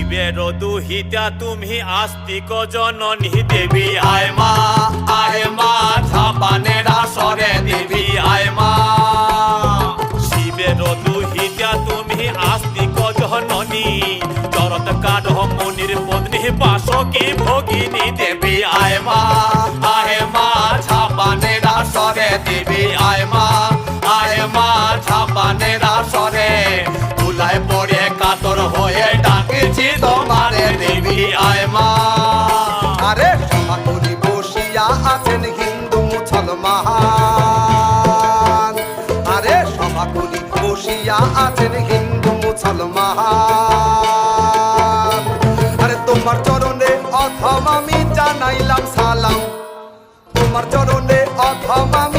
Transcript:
শিবের দুহিতা তুমি আস্তিক জননী দেবী আয় মা ঝাপানের আসরে দেবী আয় মা। শিবের দুহিতা তুমি আস্তিক জননী চরত কাঢ় মুনির পত্নী বাসকি ভগিনী দেবী আয় মা ঝাপানের আসরে দেবী আয় মা ঝাপানের আসরে তুলায় পড়ে কাতর হয়ে ডাকেছি তোমারে দেবী আয় মা। আরে সমাকুলি বসিয়া আছেন হিন্দু মুসলমান, আরে সমাকুলি বসিয়া আছেন হিন্দু মুসলমান। আরে তোমার চরণে অথম আমি জানাইলাম সালাম, তোমার চরণে অথম আমি